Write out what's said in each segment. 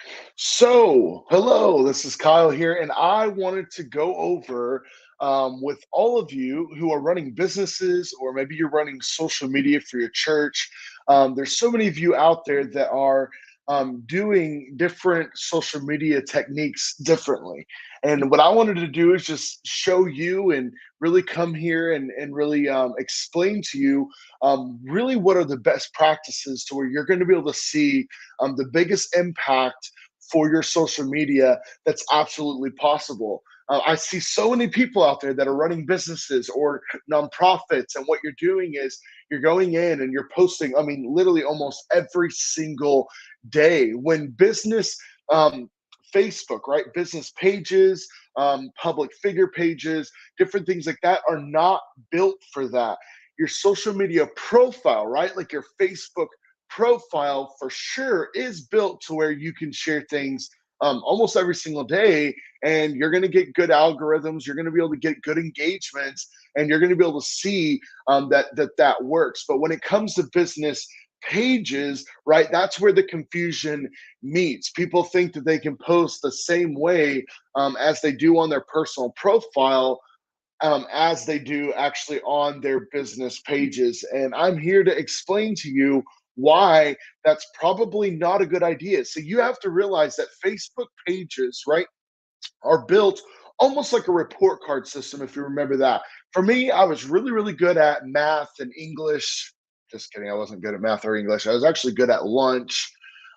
Hello, this is Kyle here, and I wanted to go over with all of you who are running businesses, or maybe you're running social media for your church. There's so many of you out there that are doing different social media techniques differently. And what I wanted to do is just show you and really come here and really explain to you really what are the best practices to where you're going to be able to see the biggest impact for your social media that's absolutely possible. I see so many people out there that are running businesses or nonprofits, and what you're doing is you're going in and you're posting, I mean, literally almost every single day. When business, Facebook, right? Business pages, public figure pages, different things like that are not built for that. Your social media profile, right? Like your Facebook profile for sure is built to where you can share things almost every single day, and you're going to get good algorithms, you're going to be able to get good engagements, and you're going to be able to see that works. But when it comes to business pages, right, that's where the confusion meets. People think that they can post the same way as they do on their personal profile, as they do actually on their business pages. And I'm here to explain to you why that's probably not a good idea. So you have to realize that Facebook pages, right, are built almost like a report card system, if you remember that. For me, I was really, really good at math and English. Just kidding, I wasn't good at math or English. I was actually good at lunch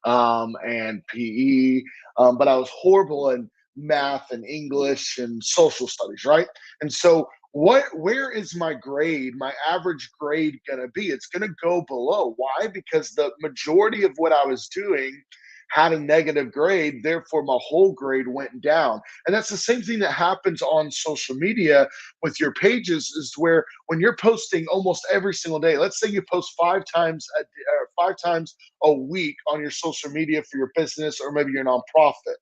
and PE, but I was horrible in math and English and social studies, right? And so, where is my grade, my average grade going to be? It's going to go below. Why? Because the majority of what I was doing had a negative grade, therefore my whole grade went down. And that's the same thing that happens on social media with your pages, is where when you're posting almost every single day, let's say you post 5 times a week on your social media for your business or maybe your nonprofit.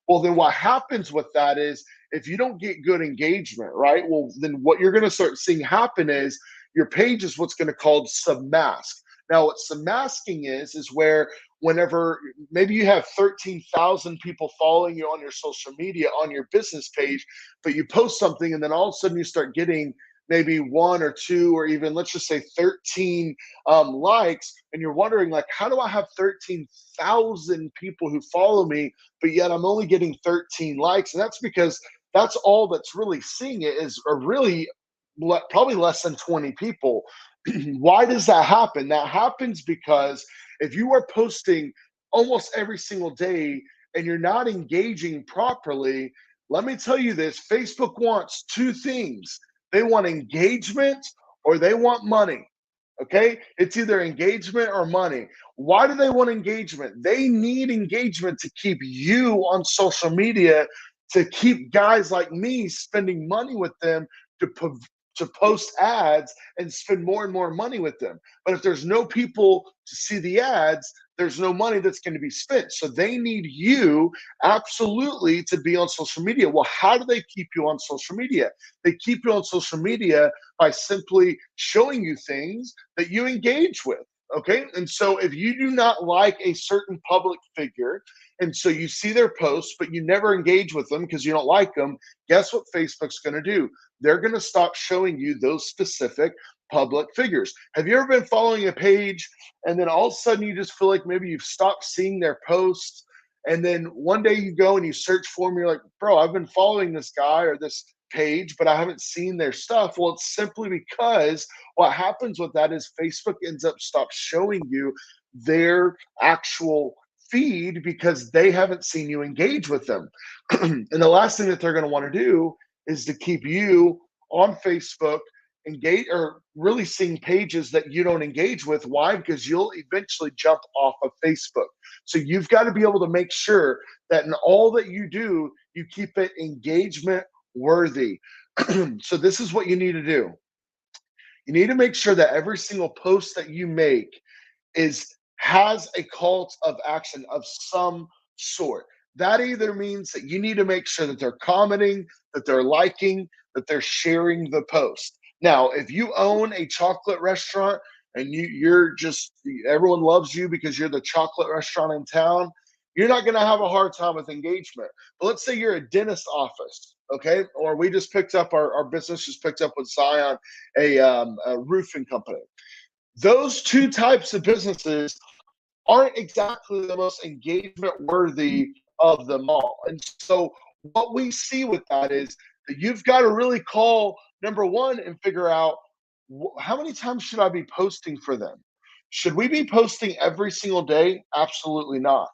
Well, then what happens with that is if you don't get good engagement, right? Well, then what you're going to start seeing happen is your page is what's going to called submask. Now, what submasking is where whenever maybe you have 13,000 people following you on your social media on your business page, but you post something and then all of a sudden you start getting maybe one or two or even let's just say 13 likes, and you're wondering like, how do I have 13,000 people who follow me, but yet I'm only getting 13 likes? And that's because that's all that's really seeing it is a really probably less than 20 people. Why does that happen? That happens because if you are posting almost every single day and you're not engaging properly, let me tell you this: Facebook wants two things. They want engagement or they want money. Okay? It's either engagement or money. Why do they want engagement? They need engagement to keep you on social media, to keep guys like me spending money with them to to post ads and spend more and more money with them. But if there's no people to see the ads, there's no money that's going to be spent. So they need you absolutely to be on social media. Well, how do they keep you on social media? They keep you on social media by simply showing you things that you engage with. Okay. And so if you do not like a certain public figure, and so you see their posts, but you never engage with them because you don't like them, guess what Facebook's going to do? They're going to stop showing you those specific public figures. Have you ever been following a page and then all of a sudden you just feel like maybe you've stopped seeing their posts? And then one day you go and you search for them, you're like, bro, I've been following this guy or this page, but I haven't seen their stuff. Well, it's simply because what happens with that is Facebook ends up stop showing you their actual feed because they haven't seen you engage with them. And the last thing that they're going to want to do is to keep you on Facebook engage or really seeing pages that you don't engage with. Why? Because you'll eventually jump off of Facebook. So you've got to be able to make sure that in all that you do, you keep it engagement worthy. So this is what you need to do. You need to make sure that every single post that you make is has a call of action of some sort. That either means that you need to make sure that they're commenting, that they're liking, that they're sharing the post. Now, if you own a chocolate restaurant and you're just everyone loves you because you're the chocolate restaurant in town, you're not going to have a hard time with engagement. But let's say you're a dentist office, okay? Or we just picked up our business just picked up with Zion, a roofing company. Those two types of businesses aren't exactly the most engagement worthy of them all. And so what we see with that is that you've got to really call number one and figure out how many times should I be posting for them? Should we be posting every single day? Absolutely not.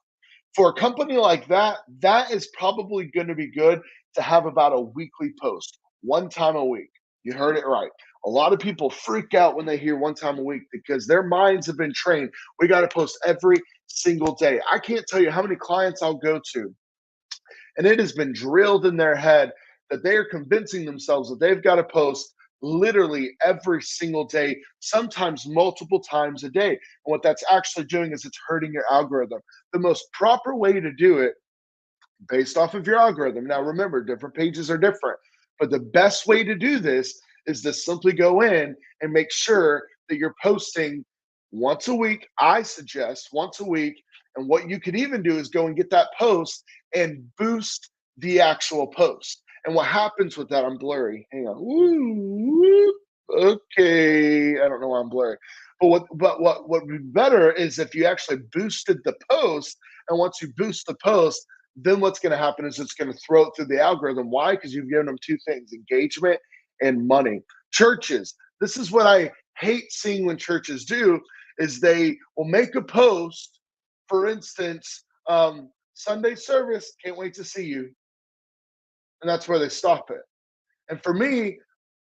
For a company like that, that is probably going to be good to have about a weekly post, one time a week. You heard it right. A lot of people freak out when they hear one time a week because their minds have been trained. We got to post every single day. I can't tell you how many clients I'll go to, and it has been drilled in their head that they are convincing themselves that they've got to post literally every single day, sometimes multiple times a day. And what that's actually doing is it's hurting your algorithm. The most proper way to do it based off of your algorithm. Now, remember, different pages are different, but the best way to do this is to simply go in and make sure that you're posting once a week. I suggest once a week. And what you could even do is go and get that post and boost the actual post. And what happens with that, I'm blurry. Hang on. Woo, okay. I don't know why I'm blurry. But what would be better is if you actually boosted the post. And once you boost the post, then what's going to happen is it's going to throw it through the algorithm. Why? Because you've given them two things: engagement and money. Churches, this is what I hate seeing when churches do, is they will make a post, for instance, Sunday service, can't wait to see you. And that's where they stop it. And for me,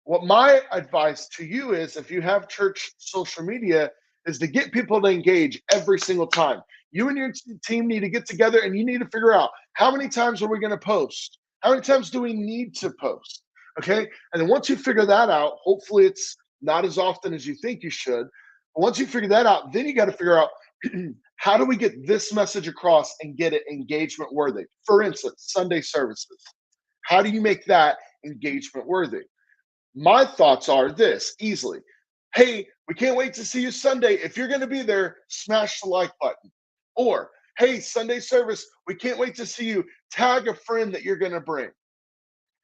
what my advice to you is, if you have church social media, is to get people to engage every single time. You and your team need to get together and you need to figure out how many times are we going to post? How many times do we need to post? Okay. And then once you figure that out, hopefully it's not as often as you think you should. But once you figure that out, then you got to figure out how do we get this message across and get it engagement worthy? For instance, Sunday services. How do you make that engagement worthy? My thoughts are this easily: hey, we can't wait to see you Sunday. If you're going to be there, smash the like button. Or, hey, Sunday service, we can't wait to see you. Tag a friend that you're going to bring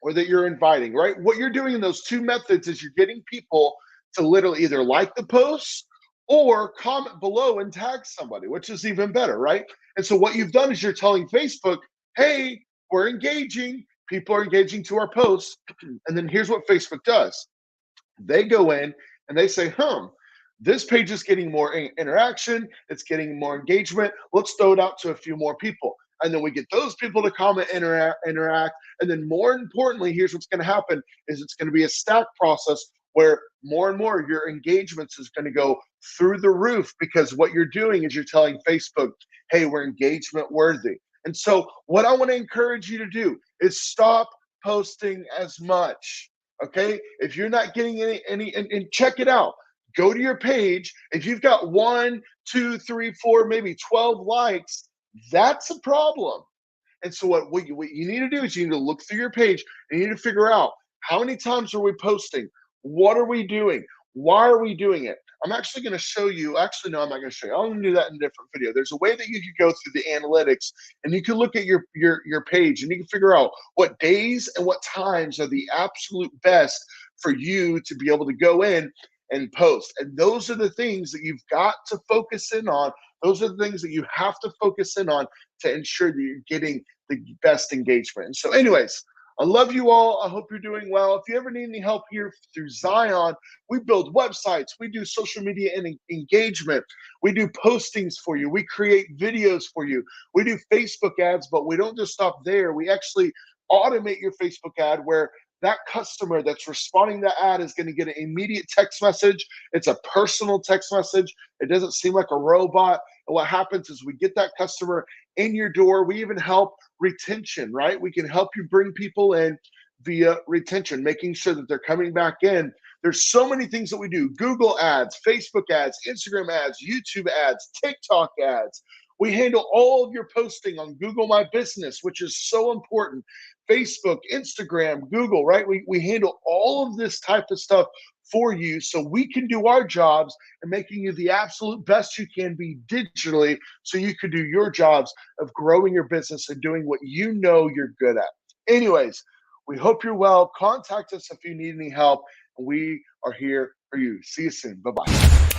or that you're inviting, right? What you're doing in those two methods is you're getting people to literally either like the post or comment below and tag somebody, which is even better, right? And so what you've done is you're telling Facebook, hey, we're engaging. People are engaging to our posts. And then here's what Facebook does: they go in and they say, this page is getting more interaction, it's getting more engagement. Let's throw it out to a few more people. And then we get those people to comment, interact. And then more importantly, here's what's going to happen is it's going to be a stack process where more and more your engagements is going to go through the roof, because what you're doing is you're telling Facebook, hey, we're engagement worthy. And so what I want to encourage you to do is stop posting as much. Okay. If you're not getting and check it out. Go to your page. If you've got 1, 2, 3, 4, maybe 12 likes, that's a problem. And so what you need to do is you need to look through your page and you need to figure out how many times are we posting? What are we doing? Why are we doing it? I'm actually going to show you. Actually, no, I'm not going to show you. I'm going to do that in a different video. There's a way that you could go through the analytics and you can look at your page and you can figure out what days and what times are the absolute best for you to be able to go in and post. And those are the things that you've got to focus in on. Those are the things that you have to focus in on to ensure that you're getting the best engagement. And so, anyways, I love you all. I hope you're doing well. If you ever need any help here through Zion, we build websites, we do social media and engagement, we do postings for you, we create videos for you, we do Facebook ads, but we don't just stop there. We actually automate your Facebook ad where that customer that's responding to that ad is going to get an immediate text message. It's a personal text message. It doesn't seem like a robot. And what happens is we get that customer in your door. We even help retention, right? We can help you bring people in via retention, making sure that they're coming back in. There's so many things that we do: Google ads, Facebook ads, Instagram ads, YouTube ads, TikTok ads. We handle all of your posting on Google My Business, which is so important. Facebook, Instagram, Google, right? We handle all of this type of stuff for you so we can do our jobs and making you the absolute best you can be digitally so you can do your jobs of growing your business and doing what you know you're good at. Anyways, we hope you're well. Contact us if you need any help. We are here for you. See you soon. Bye bye.